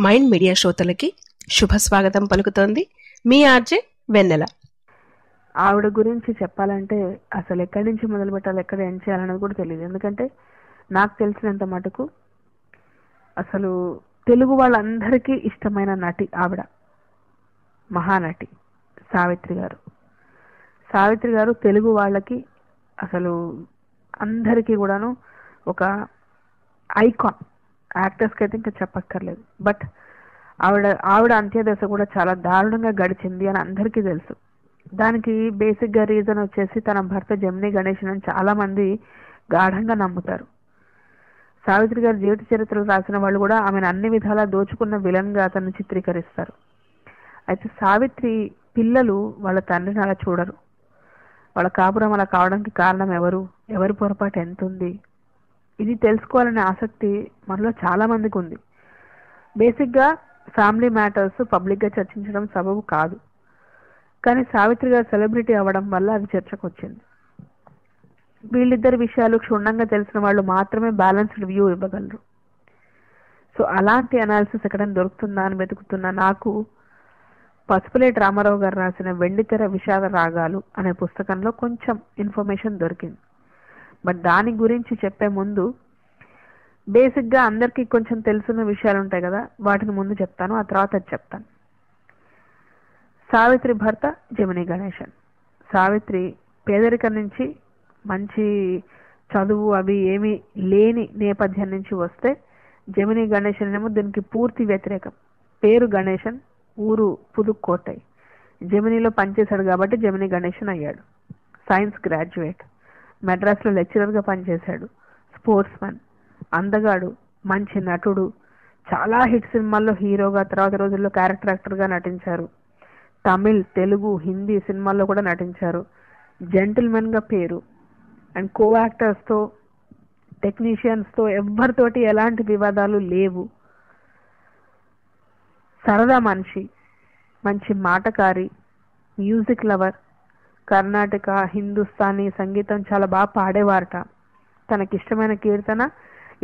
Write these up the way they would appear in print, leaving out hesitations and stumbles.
Mind media శ్రోతలకి శుభస్వాగతం పలుకుతోంది మీ RJ వెన్నెల. ఆవిడ గురించి చెప్పాలంటే అసలు ఎక్కడి నుంచి మొదలు పెట్టాలి, ఎక్కడ ఎండ్ చేయాలన్నది కూడా తెలియదు. ఎందుకంటే నాకు తెలిసినంత మటుకు అసలు తెలుగు వాళ్ళందరికీ ఇష్టమైన నటి ఆవిడ, మహానటి సావిత్రి గారు. సావిత్రి గారు తెలుగు వాళ్ళకి అసలు అందరికీ కూడాను ఒక ఐకాన్. యాక్టర్స్కి అయితే ఇంకా చెప్పక్కర్లేదు. బట్ ఆవిడ అంత్యదశ కూడా చాలా దారుణంగా గడిచింది అని అందరికీ తెలుసు. దానికి బేసిక్గా రీజన్ వచ్చేసి తన భర్త జమినీ గణేశన్ అని చాలా మంది గాఢంగా నమ్ముతారు. సావిత్రి గారి జీవిత చరిత్రలు రాసిన వాళ్ళు కూడా ఆమెను అన్ని విధాలా దోచుకున్న విలన్గా అతన్ని చిత్రీకరిస్తారు. అయితే సావిత్రి పిల్లలు వాళ్ళ తండ్రిని అలా చూడరు. వాళ్ళ కాపురం అలా కావడానికి కారణం ఎవరి పొరపాటు ఎంత ఉంది, ఇది తెలుసుకోవాలనే ఆసక్తి మనలో చాలా మందికి ఉంది. బేసిక్గా ఫ్యామిలీ మ్యాటర్స్ పబ్లిక్గా చర్చించడం సబబు కాదు, కానీ సావిత్రి గారు సెలబ్రిటీ అవ్వడం వల్ల అది చర్చకు వచ్చింది. వీళ్ళిద్దరి విషయాలు క్షుణ్ణంగా తెలిసిన వాళ్ళు మాత్రమే బ్యాలెన్స్డ్ వ్యూ ఇవ్వగలరు. సో అలాంటి అనాలిసిస్ ఎక్కడైనా దొరుకుతుందా అని వెతుకుతున్నా నాకు పసుపులేటి రామారావు గారు రాసిన వెండితెర విషాద రాగాలు అనే పుస్తకంలో కొంచెం ఇన్ఫర్మేషన్ దొరికింది. బట్ దాని గురించి చెప్పే ముందు బేసిక్గా అందరికీ కొంచెం తెలుసున్న విషయాలు ఉంటాయి కదా, వాటిని ముందు చెప్తాను, ఆ తర్వాత అది చెప్తాను. సావిత్రి భర్త జమినీ గణేశన్. సావిత్రి పేదరికం నుంచి మంచి చదువు అవి ఏమీ లేని నేపథ్యం నుంచి వస్తే, జమినీ గణేశన్ ఏమో దీనికి పూర్తి వ్యతిరేకం. పేరు గణేశన్, ఊరు పుదుక్కోటై. జమినీలో పనిచేశాడు కాబట్టి జమినీ గణేశన్ అయ్యాడు. సైన్స్ గ్రాడ్యుయేట్, మెడ్రాస్లో లెక్చరర్గా పనిచేశాడు. స్పోర్ట్స్ మ్యాన్, అందగాడు, మంచి నటుడు, చాలా హిట్ సినిమాల్లో హీరోగా, తర్వాత రోజుల్లో క్యారెక్టర్ యాక్టర్గా నటించారు. తమిళ్, తెలుగు, హిందీ సినిమాల్లో కూడా నటించారు. జెంటిల్మెన్గా పేరు. అండ్ కో యాక్టర్స్తో, టెక్నీషియన్స్తో ఎవరితోటి ఎలాంటి వివాదాలు లేవు. సరదా మనిషి, మంచి మాటకారి, మ్యూజిక్ లవర్. కర్ణాటక, హిందుస్థానీ సంగీతం చాలా బాగా పాడేవారట. తనకిష్టమైన కీర్తన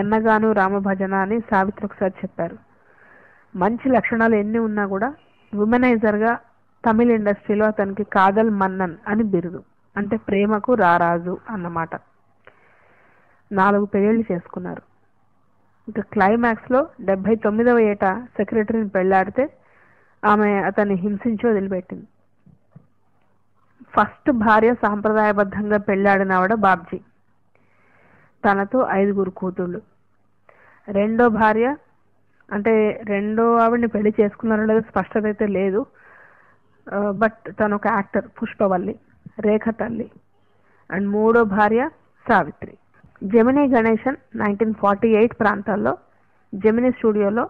ఎన్నగాను రామభజన అని సావిత్రి ఒకసారి చెప్పారు. మంచి లక్షణాలు ఎన్ని ఉన్నా కూడా ఉమెనైజర్గా తమిళ ఇండస్ట్రీలో అతనికి కాదల్ మన్నన్ అని బిరుదు, అంటే ప్రేమకు రారాజు అన్నమాట. 4 పెళ్లిళ్ళు చేసుకున్నారు. ఇంకా క్లైమాక్స్లో 79వ ఏట సెక్రటరీని పెళ్లాడితే ఆమె అతన్ని హింసించి వదిలిపెట్టింది. ఫస్ట్ భార్య సాంప్రదాయబద్ధంగా పెళ్లాడిన ఆవిడ బాబ్జీ, తనతో 5 కూతుళ్ళు. రెండో భార్య అంటే రెండో ఆవిడని పెళ్లి చేసుకున్నారో లేదో స్పష్టత అయితే లేదు, బట్ తను ఒక యాక్టర్, పుష్పవల్లి, రేఖ తల్లి. అండ్ మూడో భార్య సావిత్రి. జమినీ గణేశన్ 1948 ప్రాంతాల్లో జమినీ స్టూడియోలో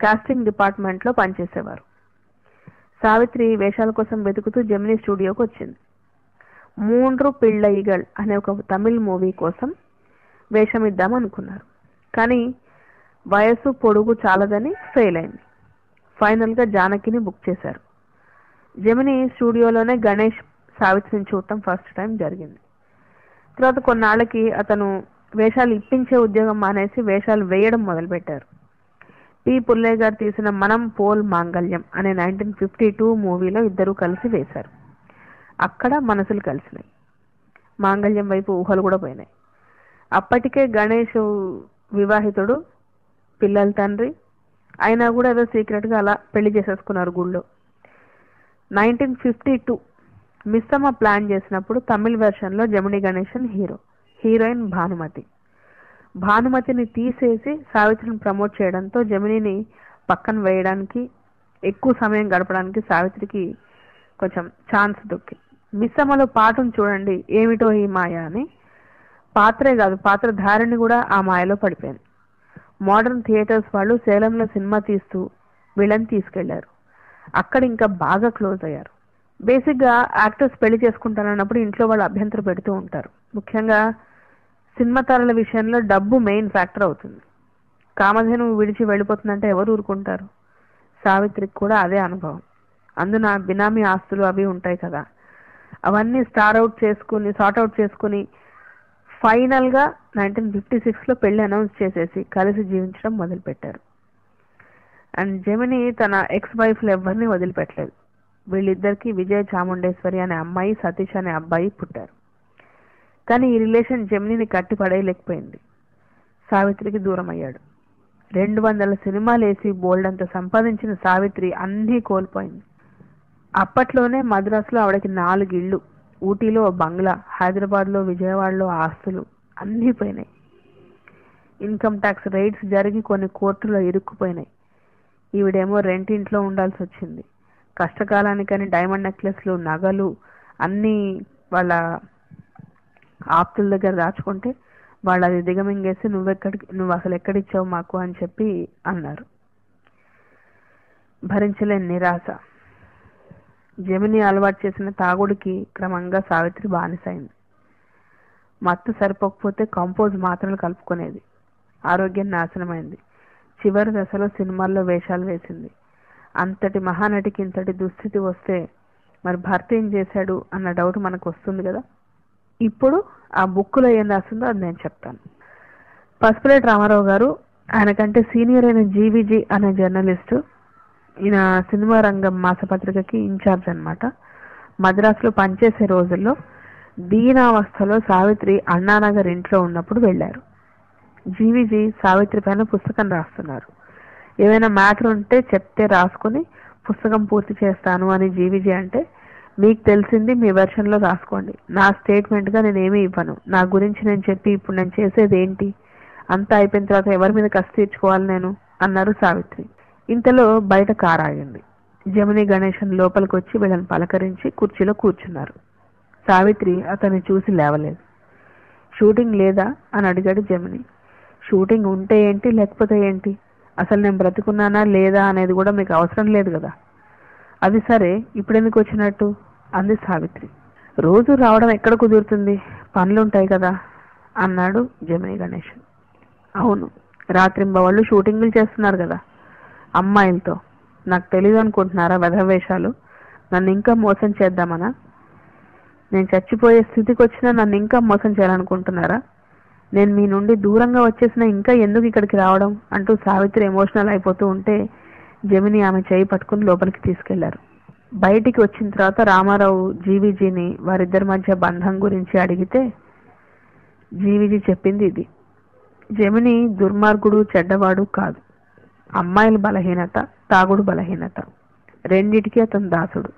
కాస్టింగ్ డిపార్ట్మెంట్లో పనిచేసేవారు. సావిత్రి వేషాల కోసం వెతుకుతూ జమినీ స్టూడియోకి వచ్చింది. 3 పిళ్ళైగల్ అనే ఒక తమిళ్ మూవీ కోసం వేషం ఇద్దాం అనుకున్నారు, కానీ వయసు పొడుగు చాలదని ఫెయిల్ అయింది. ఫైనల్గా జానకిని బుక్ చేశారు. జమినీ స్టూడియోలోనే గణేష్ సావిత్రిని చూడటం ఫస్ట్ టైం జరిగింది. తర్వాత కొన్నాళ్ళకి అతను వేషాలు ఇప్పించే ఉద్యోగం మానేసి వేషాలు వేయడం మొదలుపెట్టారు. పి పుల్లయ్య గారు తీసిన మనం పోల్ మాంగళ్యం అనే 1952 మూవీలో ఇద్దరు కలిసి వేశారు. అక్కడ మనసులు కలిసినాయి. మాంగళ్యం వైపు ఊహలు కూడా పోయినాయి. అప్పటికే గణేష్ వివాహితుడు, పిల్లల తండ్రి అయినా కూడా ఏదో సీక్రెట్గా అలా పెళ్లి చేసేసుకున్నారు గుళ్ళో. 1952 మిస్సమ్మ ప్లాన్ చేసినప్పుడు తమిళ్ వెర్షన్లో జమినీ గణేశన్ హీరో, హీరోయిన్ భానుమతి. భానుమతిని తీసేసి సావిత్రిని ప్రమోట్ చేయడంతో జమినీని పక్కన వేయడానికి, ఎక్కువ సమయం గడపడానికి సావిత్రికి కొంచెం ఛాన్స్ దొక్కింది. మిస్సమ్మలో పాటను చూడండి, ఏమిటో ఈ మాయ అని. పాత్రే కాదు, పాత్రధారిణి కూడా ఆ మాయలో పడిపోయింది. మోడర్న్ థియేటర్స్ వాళ్ళు సేలంలో సినిమా తీస్తూ వీళ్ళని తీసుకెళ్లారు. అక్కడ ఇంకా బాగా క్లోజ్ అయ్యారు. బేసిక్గా యాక్టర్స్ పెళ్లి చేసుకుంటారన్నప్పుడు ఇంట్లో వాళ్ళు అభ్యంతరం పెడుతూ ఉంటారు. ముఖ్యంగా సినిమా తారల విషయంలో డబ్బు మెయిన్ ఫ్యాక్టర్ అవుతుంది. కామధేను విడిచి వెళ్ళిపోతుందంటే ఎవరు ఊరుకుంటారు? సావిత్రికి కూడా అదే అనుభవం. అందున బినామీ ఆస్తులు అవి ఉంటాయి కదా, అవన్నీ సార్ట్ అవుట్ చేసుకుని ఫైనల్గా 1956లో పెళ్లి అనౌన్స్ చేసేసి కలిసి జీవించడం మొదలుపెట్టారు. అండ్ జెమిని తన ఎక్స్ వైఫ్లు ఎవరిని వదిలిపెట్టలేదు. వీళ్ళిద్దరికి విజయ చాముండేశ్వరి అనే అమ్మాయి, సతీష్ అనే అబ్బాయి పుట్టారు. కానీ ఈ రిలేషన్ జెమినిని కట్టి పడేయలేకపోయింది. సావిత్రికి దూరం అయ్యాడు. 200 సినిమాలు వేసి బోల్డంత సంపాదించిన సావిత్రి అన్నీ కోల్పోయింది. అప్పట్లోనే మద్రాసులో ఆవిడకి 4 ఇళ్ళు, ఊటీలో బంగ్లా, హైదరాబాద్లో విజయవాడలో ఆస్తులు అన్నీ పోయినాయి. ఇన్కమ్ ట్యాక్స్ రైడ్స్ జరిగి కొన్ని కోర్టులో ఇరుక్కుపోయినాయి. ఈవిడేమో రెంటింట్లో ఉండాల్సి వచ్చింది. కష్టకాలానికని డైమండ్ నెక్లెస్లు, నగలు అన్నీ వాళ్ళ ఆప్తుల దగ్గర దాచుకుంటే వాళ్ళు అది దిగమింగేసి నువ్వు అసలు ఎక్కడిచ్చావు మాకు అని చెప్పి అన్నారు. భరించలేని నిరాశ. జెమిని అలవాటు చేసిన తాగుడికి క్రమంగా సావిత్రి బానిసైంది. మత్తు సరిపోకపోతే కంపోజ్ మాత్రలు కలుపుకునేది. ఆరోగ్యం నాశనమైంది. చివరి దశలో సినిమాల్లో వేషాలు వేసింది. అంతటి మహానటికి ఇంతటి దుస్థితి వస్తే మరి భర్త ఏం చేశాడు అన్న డౌట్ మనకు వస్తుంది కదా. ఇప్పుడు ఆ బుక్లో ఏం రాస్తుందో అది నేను చెప్తాను. పసుపులేటి రామారావు గారు, ఆయనకంటే సీనియర్ అయిన జీవిజీ అనే జర్నలిస్టు, ఈయన సినిమా రంగం మాసపత్రికకి ఇన్ఛార్జ్ అనమాట. మద్రాసులో పనిచేసే రోజుల్లో దీనావస్థలో సావిత్రి అన్నానగర్ ఇంట్లో ఉన్నప్పుడు వెళ్ళారు. జీవిజీ సావిత్రి పైన పుస్తకం రాస్తున్నారు. ఏమైనా మ్యాటర్ ఉంటే చెప్తే రాసుకుని పుస్తకం పూర్తి చేస్తాను అని జీవిజీ అంటే, మీకు తెలిసింది మీ వెర్షన్లో రాసుకోండి, నా స్టేట్మెంట్గా నేనేమీ ఇవ్వను, నా గురించి నేను చెప్పి ఇప్పుడు నేను చేసేది ఏంటి, అంతా అయిపోయిన తర్వాత ఎవరి మీద కసి తీర్చుకోవాలి నేను అన్నారు సావిత్రి. ఇంతలో బయట కారు ఆగింది. జమిని గణేశన్ లోపలికి వచ్చి వీళ్ళని పలకరించి కుర్చీలో కూర్చున్నారు. సావిత్రి అతన్ని చూసి లేవలేదు. షూటింగ్ లేదా అని అడిగాడు జమిని. షూటింగ్ ఉంటే ఏంటి, లేకపోతే ఏంటి, అసలు నేను బ్రతుకున్నానా లేదా అనేది కూడా మీకు అవసరం లేదు కదా. అది సరే, ఇప్పుడెందుకు వచ్చినట్టు అంది సావిత్రి. రోజు రావడం ఎక్కడ కుదురుతుంది, పనులుంటాయి కదా అన్నాడు జమిని గణేష్. అవును, రాత్రింబవళ్ళు షూటింగులు చేస్తున్నారు కదా అమ్మాయిలతో. నాకు తెలీదు అనుకుంటున్నారా వెధవేషాలు? నన్ను ఇంకా మోసం చేద్దామనా? నేను చచ్చిపోయే స్థితికి వచ్చినా నన్ను ఇంకా మోసం చేయాలనుకుంటున్నారా? నేను మీ నుండి దూరంగా వచ్చేసినా ఇంకా ఎందుకు ఇక్కడికి రావడం అంటూ సావిత్రి ఎమోషనల్ అయిపోతూ ఉంటే జమిని ఆమె చేయి పట్టుకుని లోపలికి తీసుకెళ్లారు. బయటికి వచ్చిన తర్వాత రామారావు జీవిజీని వారిద్దరి మధ్య బంధం గురించి అడిగితే జీవిజీ చెప్పింది ఇది. జమిని దుర్మార్గుడు, చెడ్డవాడు కాదు. అమ్మాయిల బలహీనత, తాగుడు బలహీనత, రెండిటికి అతను దాసుడు.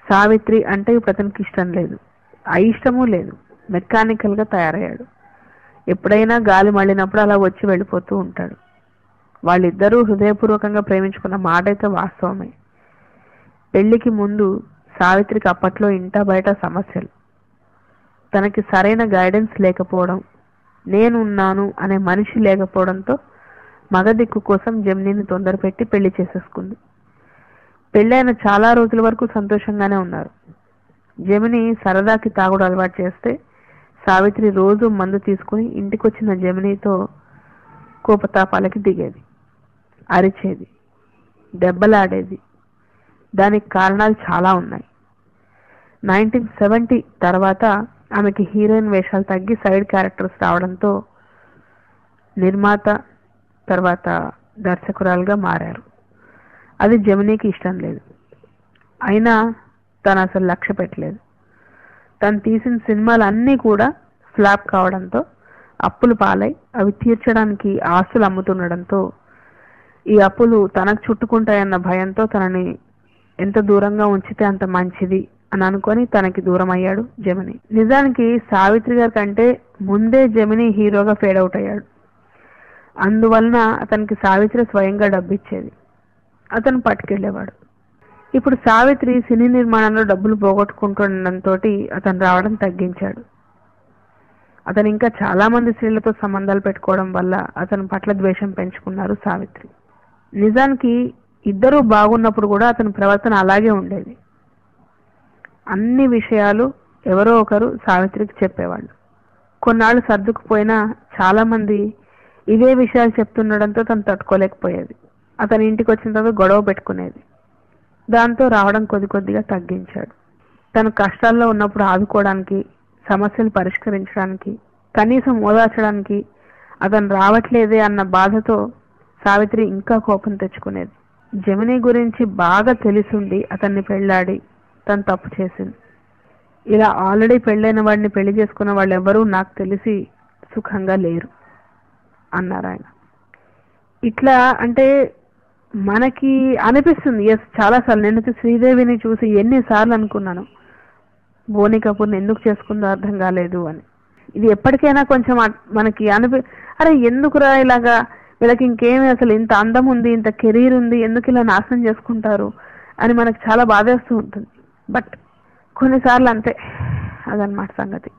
సావిత్రి అంటే ఇప్పుడు అతనికి ఇష్టం లేదు, అయిష్టమూ లేదు. మెకానికల్ గా తయారయ్యాడు. ఎప్పుడైనా గాలి మళ్ళినప్పుడు అలా వచ్చి వెళ్ళిపోతూ ఉంటాడు. వాళ్ళిద్దరూ హృదయపూర్వకంగా ప్రేమించుకున్న మాట అయితే వాస్తవమే. పెళ్లికి ముందు సావిత్రికి అప్పట్లో ఇంటా బయట సమస్యలు. తనకి సరైన గైడెన్స్ లేకపోవడం, నేనున్నాను అనే మనిషి లేకపోవడంతో మగ దిక్కు కోసం జమినిని తొందరపెట్టి పెళ్లి చేసేసుకుంది. పెళ్ళైన చాలా రోజుల వరకు సంతోషంగానే ఉన్నారు. జమిని సరదాకి తాగుడు అలవాటు చేస్తే సావిత్రి రోజు మందు తీసుకుని ఇంటికొచ్చిన జమినితో కోపతాపాలకి దిగేది, అరిచేది, దెబ్బలాడేది. దానికి కారణాలు చాలా ఉన్నాయి. 1970 తర్వాత ఆమెకి హీరోయిన్ వేషాలు తగ్గి సైడ్ క్యారెక్టర్స్ రావడంతో నిర్మాత తర్వాత దర్శకురాలుగా మారారు. అది జమినికి ఇష్టం లేదు. అయినా తను అసలు లక్ష్య పెట్టలేదు. తను తీసిన సినిమాలు అన్నీ కూడా ఫ్లాప్ కావడంతో అప్పులు పాలై అవి తీర్చడానికి ఆస్తులు అమ్ముతుండడంతో ఈ అప్పులు తనకు చుట్టుకుంటాయన్న భయంతో తనని ఎంత దూరంగా ఉంచితే అంత మంచిది అని అనుకొని తనకి దూరం అయ్యాడు జమిని. నిజానికి సావిత్రి గారి కంటే ముందే జమిని హీరోగా ఫేడ్ అవుట్ అయ్యాడు. అందువలన అతనికి సావిత్రి స్వయంగా డబ్బిచ్చేది, అతను పట్టుకెళ్లేవాడు. ఇప్పుడు సావిత్రి సినీ నిర్మాణంలో డబ్బులు పోగొట్టుకుంటుండడంతో అతను రావడం తగ్గించాడు. అతను ఇంకా చాలా మంది స్త్రీలతో సంబంధాలు పెట్టుకోవడం వల్ల అతని పట్ల ద్వేషం పెంచుకున్నారు సావిత్రి. నిజానికి ఇద్దరూ బాగున్నప్పుడు కూడా అతని ప్రవర్తన అలాగే ఉండేది. అన్ని విషయాలు ఎవరో ఒకరు సావిత్రికి చెప్పేవాళ్ళు. కొన్నాళ్ళు సర్దుకుపోయినా చాలా మంది ఇవే విషయాలు చెప్తుండడంతో తను తట్టుకోలేకపోయేది. అతని ఇంటికి వచ్చిన తర్వాత గొడవ పెట్టుకునేది. దాంతో రావడం కొద్ది కొద్దిగా తగ్గించాడు. తను కష్టాల్లో ఉన్నప్పుడు ఆదుకోవడానికి, సమస్యలు పరిష్కరించడానికి, కనీసం ఓదార్చడానికి అతను రావట్లేదే అన్న బాధతో సావిత్రి ఇంకా కోపం తెచ్చుకునేది. జమిని గురించి బాగా తెలిసిండి అతన్ని పెళ్ళాడి తను తప్పు చేసింది. ఇలా ఆల్రెడీ పెళ్ళైన వాడిని పెళ్లి చేసుకున్న వాళ్ళు ఎవరూ నాకు తెలిసి సుఖంగా లేరు అన్నారు ఆయన. ఇట్లా అంటే మనకి అనిపిస్తుంది, ఎస్ చాలాసార్లు. నేను శ్రీదేవిని చూసి ఎన్నిసార్లు అనుకున్నాను బోని కపూర్ని ఎందుకు చేసుకుందో అర్థం కాలేదు అని. ఇది ఎప్పటికైనా కొంచెం మనకి అరే ఎందుకురా ఇలాగా, వీళ్ళకి ఇంకేమి అసలు ఇంత అందం ఉంది, ఇంత కెరీర్ ఉంది, ఎందుకు ఇలా నాశనం చేసుకుంటారు అని మనకు చాలా బాధేస్తూ ఉంటుంది. బట్ కొన్నిసార్లు అంతే, అదనమాట సంగతి.